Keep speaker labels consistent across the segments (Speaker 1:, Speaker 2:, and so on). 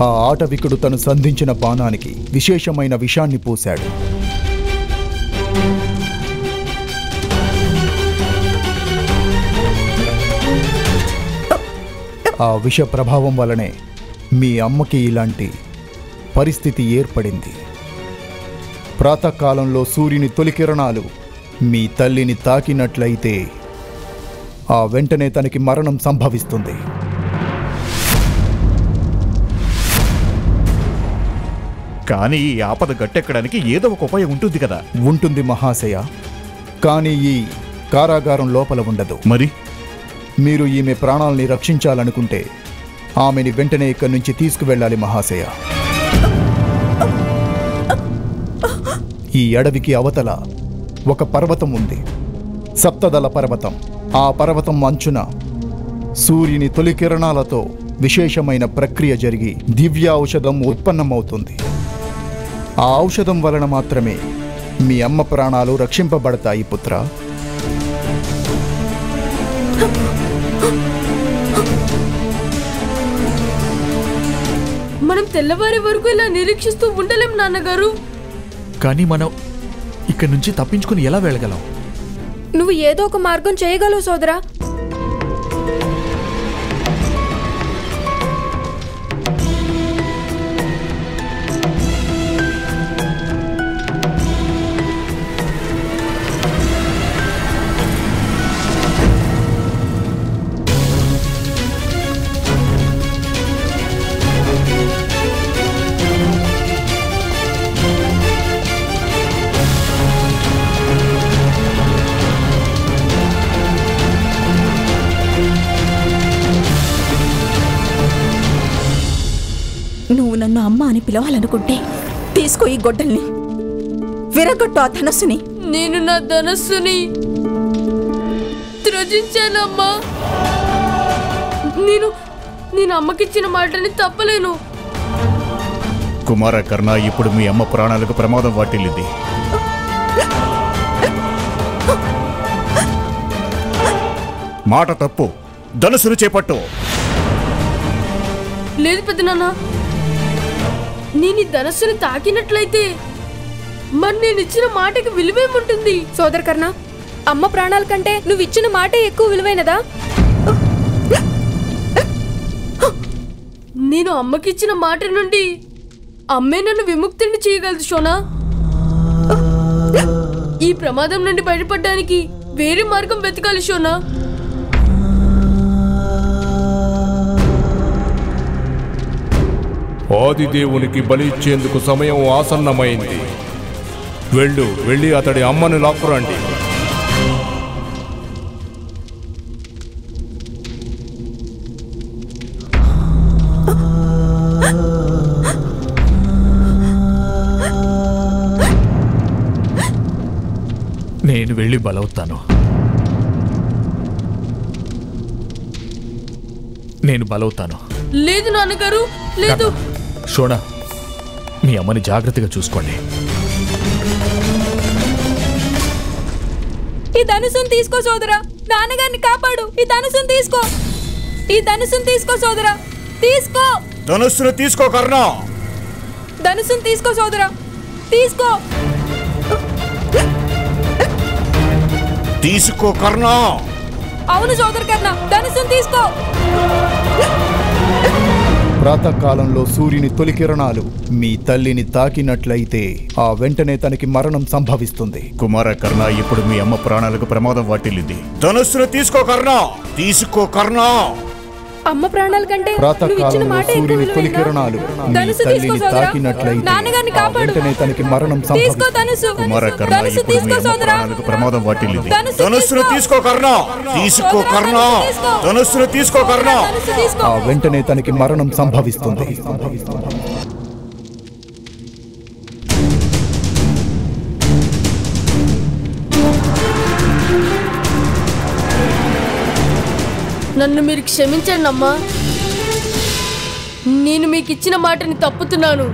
Speaker 1: ఆ ఆటవికుడు తను సంధించిన బాణానికి విశేషమైన విషాన్ని పూశాడు. ఆ విష ప్రభావం వలనే మీ అమ్మకి ఇలాంటి పరిస్థితి ఏర్పడింది. ప్రాతకాలంలో సూర్యుని తొలి కిరణాలు మీ తల్లిని తాకినట్లయితే ఆ వెంటనే తనకి మరణం సంభవిస్తుంది.
Speaker 2: కానీ ఈ ఆపద గట్టెక్కడానికి ఏదో ఒక ఉపాయం ఉంటుంది కదా.
Speaker 1: ఉంటుంది మహాశయ, కానీ ఈ కారాగారం లోపల ఉండదు.
Speaker 2: మరి
Speaker 1: మీరు ఈమె ప్రాణాలని రక్షించాలనుకుంటే ఆమెని వెంటనే ఇక్కడి నుంచి తీసుకువెళ్ళాలి మహాశయ. ఈ అడవికి అవతల ఒక పర్వతం ఉంది, సప్తదళ పర్వతం. ఆ పర్వతం అంచున సూర్యుని తొలి కిరణాలతో విశేషమైన ప్రక్రియ జరిగి దివ్య ఔషధం ఉత్పన్నమవుతుంది. ఆ ఔషధం వలన మాత్రమే మీ అమ్మ ప్రాణాలు రక్షింపబడతాయి పుత్ర.
Speaker 3: మనం తెల్లవారే వరకు ఇలా నిరీక్షిస్తూ ఉండలేం నాన్నగారు.
Speaker 4: కానీ మనం ఇక్కడి నుంచి తప్పించుకుని ఎలా వెళ్ళగలం?
Speaker 5: నువ్వు ఏదో ఒక మార్గం చేయగలవు సోదరా.
Speaker 6: నువ్వు నన్ను అమ్మ అని పిలవాలనుకుంటే తీసుకో ఈ గొడ్డల్ని, విరగొట్టు ఆ ధనస్సుని.
Speaker 3: నేను నా ధనస్సుని త్యజించానమ్మా. నేను అమ్మకిచ్చిన మాటని తప్పలేను.
Speaker 2: కుమార కర్ణ, ఇప్పుడు మీ అమ్మ ప్రాణాలకు ప్రమాదం వాటిల్లింది. మాట తప్పు, ధనుసును చేపట్టు.
Speaker 3: లేదు పెద్దనాన్న, నేను ఈ ధనస్సుని తాకినట్లయితే మరి నేను ఇచ్చిన మాటకి విలువేముంటుంది?
Speaker 5: సోదర కర్ణ, అమ్మ ప్రాణాల కంటే నువ్వు ఇచ్చిన మాటే ఎక్కువ విలువైనదా?
Speaker 3: నేను అమ్మకిచ్చిన మాట నుండి అమ్మే నన్ను విముక్తిని చేయగలదు సోనా. ఈ ప్రమాదం నుండి బయటపడడానికి వేరే మార్గం వెతకాలి సోనా.
Speaker 7: ఆదిదేవునికి బలి ఇచ్చేందుకు సమయం ఆసన్నమైంది. వెళ్ళి అతడి అమ్మను లాక్కురండి.
Speaker 4: నేను వెళ్ళి బలవుతాను. నేను బలవుతాను.
Speaker 3: లేదు నాన్నగారు, లేదు.
Speaker 4: షోనా, మీ అమ్మని జాగ్రత్తగా చూసుకోండి.
Speaker 5: ఈ ధనుసుని తీసుకో సోదరా, నాన్నగారిని కాపాడు. ఈ ధనుసుని తీసుకో, ఈ ధనుసుని తీసుకో సోదరా, తీసుకో.
Speaker 2: ధనుస్సును తీసుకో కర్ణ.
Speaker 5: ధనుసుని తీసుకో సోదరా, తీసుకో.
Speaker 2: తీసుకో కర్ణ.
Speaker 5: అవును సోదర కర్ణ, ధనుసుని తీసుకో.
Speaker 1: ప్రాతకాలంలో సూర్యుని తొలి కిరణాలు మీ తల్లిని తాకినట్లయితే ఆ వెంటనే తనకి మరణం సంభవిస్తుంది.
Speaker 2: కుమార కర్ణ, ఇప్పుడు మీ అమ్మ ప్రాణాలకు ప్రమాదం వాటిల్లింది. ధనుస్సును తీసుకో కర్ణ. తీసుకో కర్ణ.
Speaker 5: అమ్మ ప్రాణాల కంటే
Speaker 1: ప్రాతకాలంలో సూర్యుని తొలి కిరణాలు మీ తల్లిని తాకినట్లయితే ఆ వెంటనే తనకి మరణం సంభవిస్తుంది.
Speaker 2: కుమార కర్ణ, ఇప్పుడు మీ అమ్మ ప్రాణాలకు ప్రమాదం వాటిల్లింది. ధనుస్సును తీసుకో కర్ణ. తీసుకో కర్ణ. ధనుస్సును తీసుకో కర్ణ.
Speaker 1: ఆ వెంటనే తనకి మరణం సంభవిస్తుంది.
Speaker 3: నన్ను మీరు క్షమించండి అమ్మా. నేను మీకు ఇచ్చిన మాటని తప్పుతున్నాను.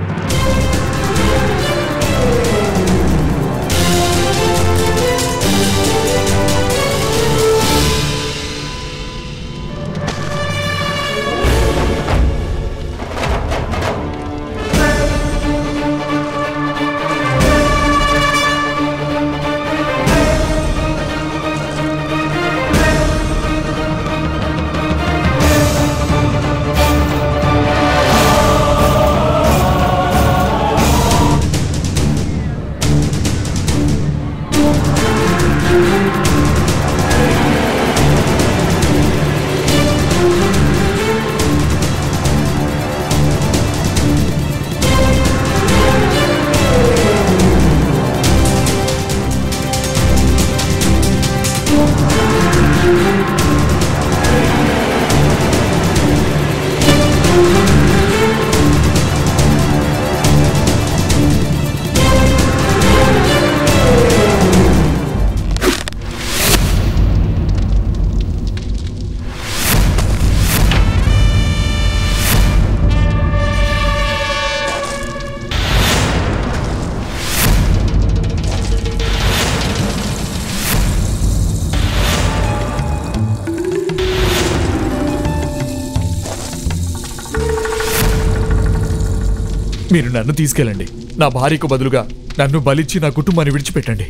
Speaker 4: మీరు నన్ను తీసుకెళ్ళండి. నా భార్యకు బదులుగా నన్ను బలిచ్చి నా కుటుంబాన్ని విడిచిపెట్టండి.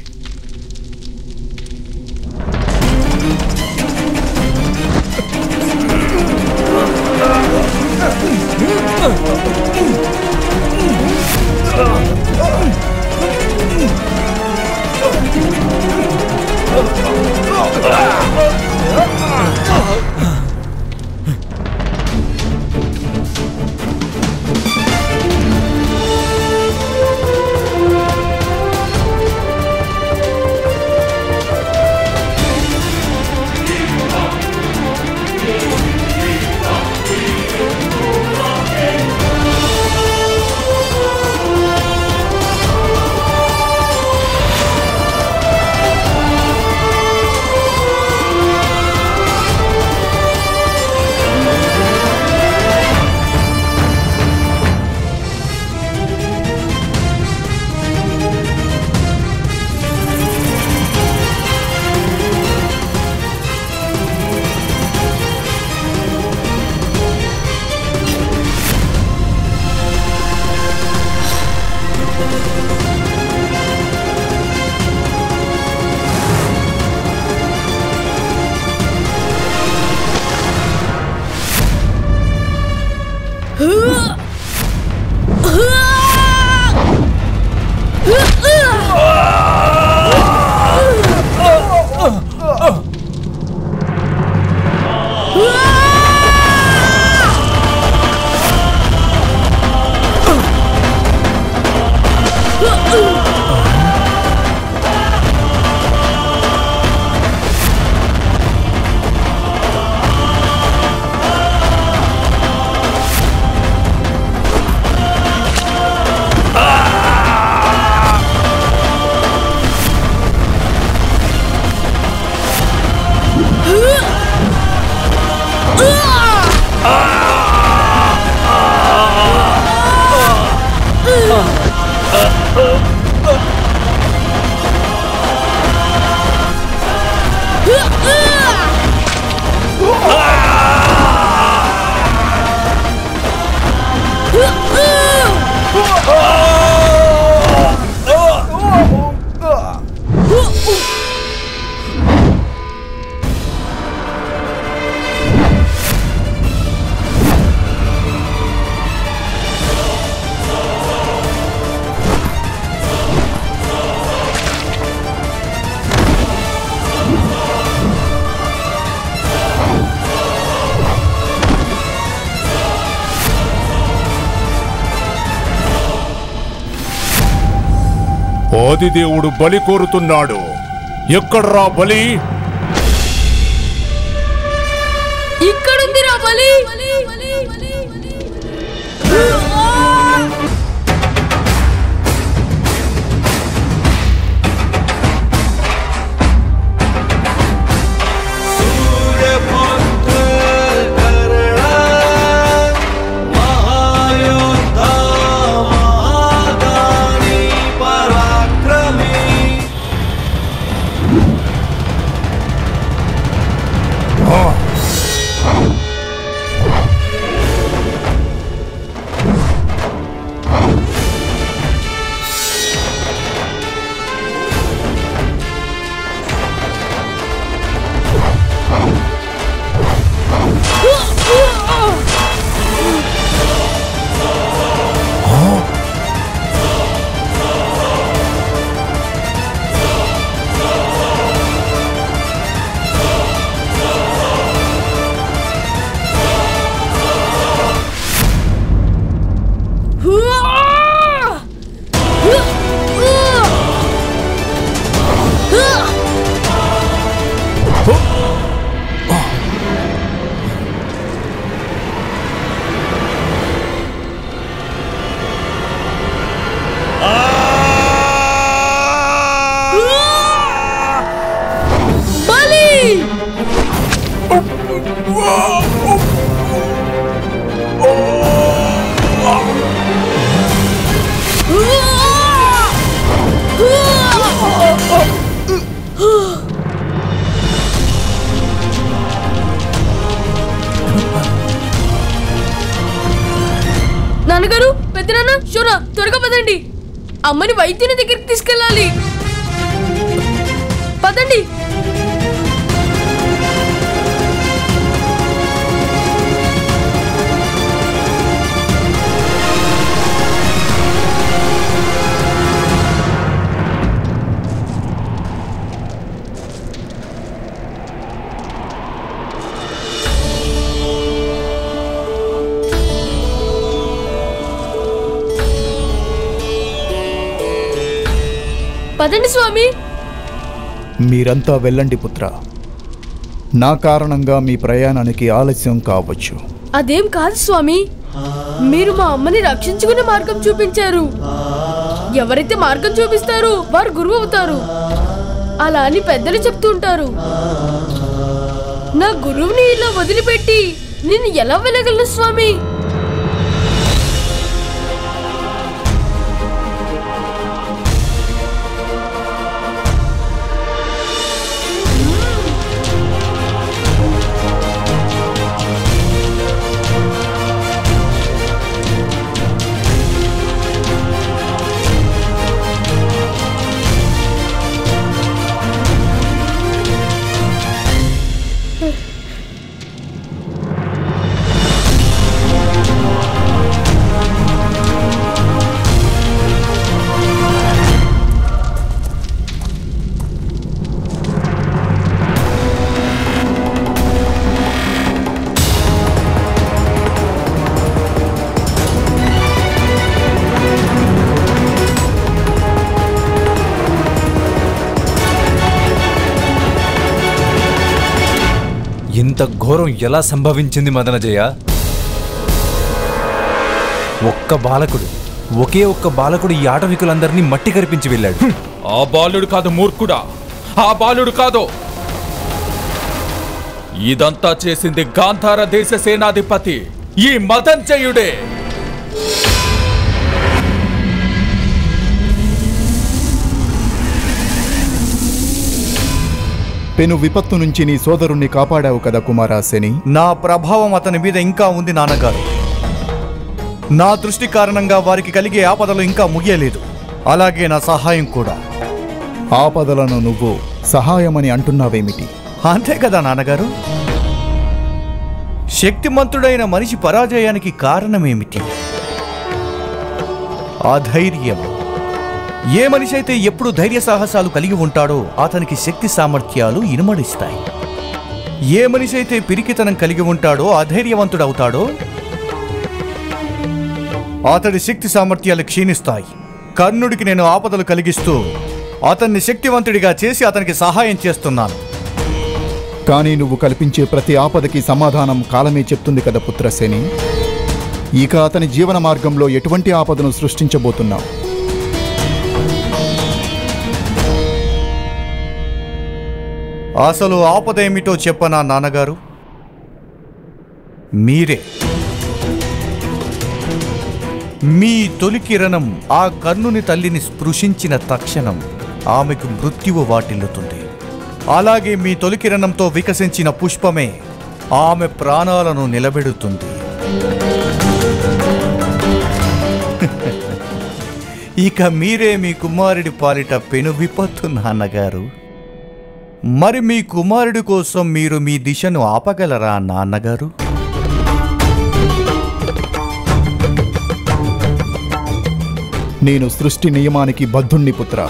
Speaker 7: ఆదిదేవుడు బలి కోరుతున్నాడు. ఎక్కడ్రా బలి?
Speaker 3: ఇక్కడుందిరా బలి. పెద్దనాన్న షోరా త్వరగా పదండి. అమ్మని వైద్యుని దగ్గరికి తీసుకెళ్ళాలి. పదండి. పదండి స్వామి.
Speaker 1: మీరంతా వెళ్ళండి పుత్ర. నా కారణంగా మీ ప్రయాణానికి ఆలస్యం కావచ్చు.
Speaker 3: అదేం కాదు స్వామి, మీరు మా అమ్మని రక్షించుకునే మార్గం చూపించారు. ఎవరైతే మార్గం చూపిస్తారో వారు గురువు అవుతారు అలా అని పెద్దలు చెప్తూ ఉంటారు. నా గురువుని ఇలా వదిలిపెట్టి నేను ఎలా వెళ్ళగలను స్వామి?
Speaker 8: ఇంత ఘోరం ఎలా సంభవించింది మదనజయ? ఒకే ఒక్క బాలకుడు ఈ ఆటవికులందరినీ మట్టి కరిపించి వెళ్ళాడు.
Speaker 7: ఆ బాలుడు కాదు మూర్ఖుడా, ఆ బాలుడు కాదు. ఇదంతా చేసింది గాంధార దేశ సేనాధిపతి ఈ మదనజయుడే.
Speaker 1: పెను విపత్తు నుంచి నీ సోదరుణ్ణి కాపాడావు కదా కుమారాశని.
Speaker 9: నా ప్రభావం అతని మీద ఇంకా ఉంది నాన్నగారు. నా దృష్టి కారణంగా వారికి కలిగే ఆపదలు ఇంకా ముగియలేదు. అలాగే నా సహాయం కూడా.
Speaker 1: ఆపదలను నువ్వు సహాయమని అంటున్నావేమిటి?
Speaker 9: అంతే కదా నాన్నగారు. శక్తిమంతుడైన మనిషి పరాజయానికి కారణమేమిటి? అధైర్యం. ఏ మనిషి అయితే ఎప్పుడు ధైర్య సాహసాలు కలిగి ఉంటాడో అతనికి శక్తి సామర్థ్యాలు ఇనుమడిస్తాయి. ఏ మనిషి అయితే పిరికితనం కలిగి ఉంటాడో అధైర్యవంతుడవుతాడో అతడి శక్తి సామర్థ్యాలు క్షీణిస్తాయి. కర్ణుడికి నేను ఆపదలు కలిగిస్తూ అతన్ని శక్తివంతుడిగా చేసి అతనికి సహాయం చేస్తున్నాను.
Speaker 1: కానీ నువ్వు కల్పించే ప్రతి ఆపదకి సమాధానం కాలమే చెప్తుంది కదా పుత్రసేని. ఇక అతని జీవన మార్గంలో ఎటువంటి ఆపదను సృష్టించబోతున్నావు?
Speaker 9: అసలు ఆపద ఏమిటో చెప్పనా నాన్నగారు? మీరే. మీ తొలి కిరణం ఆ కర్ణుని తల్లిని స్పృశించిన తక్షణం ఆమెకు మృత్యువు వాటిల్లుతుంది. అలాగే మీ తొలి కిరణంతో వికసించిన పుష్పమే ఆమె ప్రాణాలను నిలబెడుతుంది. ఇక మీరే మీ కుమారుడి పాలిట పెను విపత్తు నాన్నగారు. మరి మీ కుమారుడి కోసం మీరు మీ దిశను ఆపగలరా నాన్నగారు?
Speaker 1: నేను సృష్టి నియమానికి బద్ధుణ్ణి పుత్ర.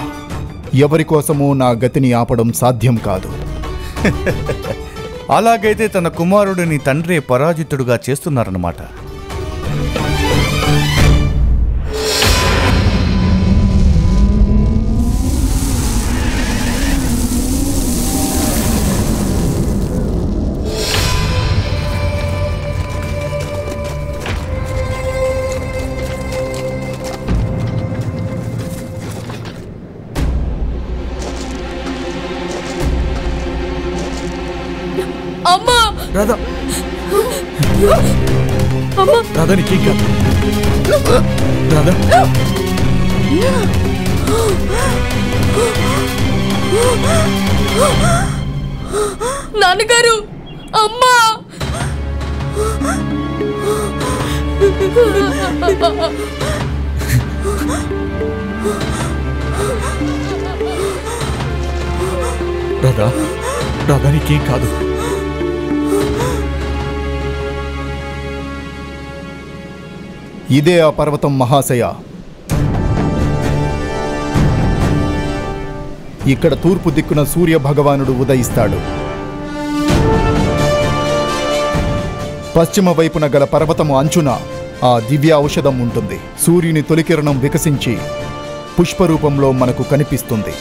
Speaker 1: ఎవరి కోసమూ నా గతిని ఆపడం సాధ్యం కాదు.
Speaker 9: అలాగైతే తన కుమారుడిని తండ్రే పరాజితుడుగా చేస్తున్నారన్నమాట.
Speaker 3: అమ్మా
Speaker 4: రాధా,
Speaker 3: అమ్మా
Speaker 4: రాధా నీకేం కాదు. రాధా
Speaker 3: నాన్నగారు, అమ్మా
Speaker 4: రాధా, రాధా నీకేం కాదు.
Speaker 1: ఇదే ఆ పర్వతం మహాశయ. ఇక్కడ తూర్పు దిక్కున సూర్య భగవానుడు ఉదయిస్తాడు. పశ్చిమ వైపున గల పర్వతము అంచున ఆ దివ్య ఔషధం ఉంటుంది. సూర్యుని తొలికిరణం వికసించి పుష్పరూపంలో మనకు కనిపిస్తుంది.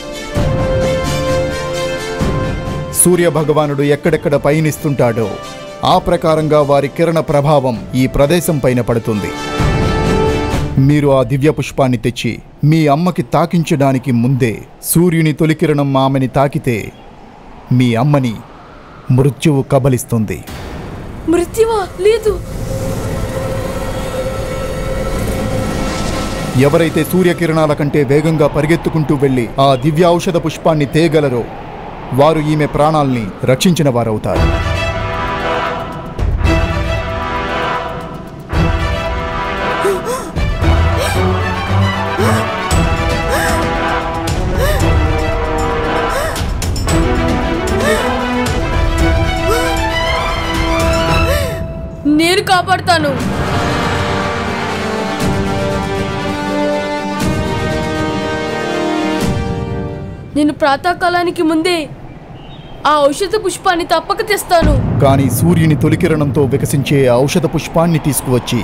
Speaker 1: సూర్య భగవానుడు ఎక్కడెక్కడ పయనిస్తుంటాడో ఆ ప్రకారంగా వారి కిరణ ప్రభావం ఈ ప్రదేశం పైన పడుతుంది. మీరు ఆ దివ్య పుష్పాన్ని తెచ్చి మీ అమ్మకి తాకించడానికి ముందే సూర్యుని తొలికిరణం ఆమెని తాకితే మీ అమ్మని మృత్యువు కబలిస్తుంది.
Speaker 3: మృత్యువా? లేదు.
Speaker 1: ఎవరైతే సూర్యకిరణాల కంటే వేగంగా పరిగెత్తుకుంటూ వెళ్ళి ఆ దివ్య ఔషధ పుష్పాన్ని తేగలరో వారు ఈమె ప్రాణాల్ని రక్షించిన వారవుతారు.
Speaker 3: నేను కాపాడుతాను. నేను ప్రాతకాలానికి ముందే ఆ ఔషధ పుష్పాన్ని తప్పక తెస్తాను.
Speaker 1: కానీ సూర్యుని తొలికిరణంతో వికసించే ఔషధ పుష్పాన్ని తీసుకువచ్చి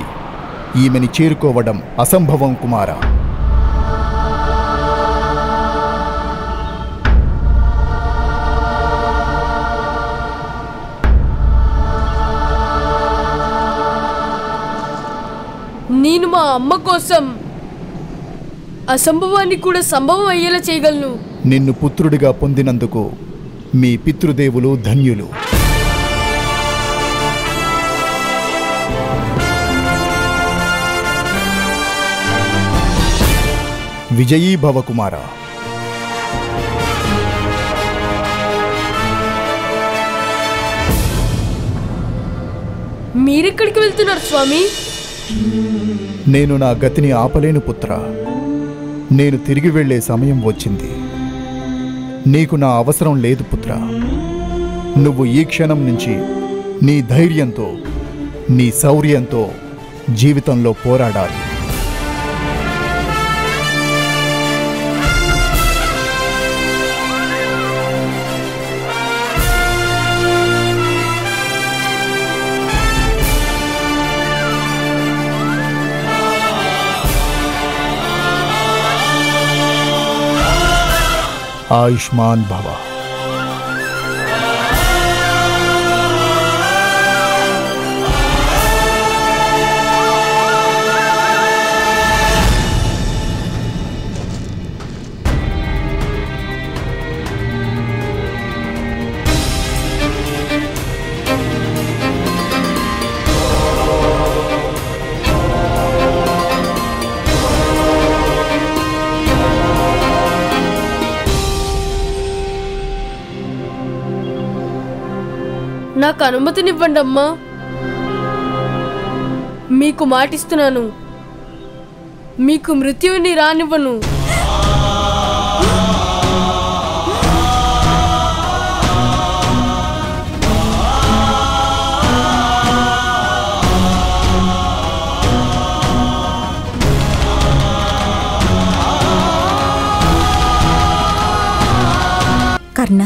Speaker 1: ఈమెని చేరుకోవడం అసంభవం కుమారా.
Speaker 3: నేను మా అమ్మ కోసం అసంభవాన్ని కూడా సంభవం అయ్యేలా చేయగలను.
Speaker 1: నిన్ను పుత్రుడిగా పొందినందుకు మీ పితృదేవులు ధన్యులు. విజయీ భవ కుమార.
Speaker 3: మీరెక్కడికి వెళ్తున్నారు స్వామి?
Speaker 1: నేను నా గతిని ఆపలేను పుత్ర. నేను తిరిగి వెళ్ళే సమయం వచ్చింది. నీకు నా అవసరం లేదు పుత్ర. నువ్వు ఈ క్షణం నుంచి నీ ధైర్యంతో నీ శౌర్యంతో జీవితంలో పోరాడాలి. ఆయుష్మాన్ భవ.
Speaker 3: నాకు అనుమతినివ్వండి అమ్మా. మీకు మాటిస్తున్నాను, మీకు మృత్యువుని రానివ్వను.
Speaker 6: కర్ణ,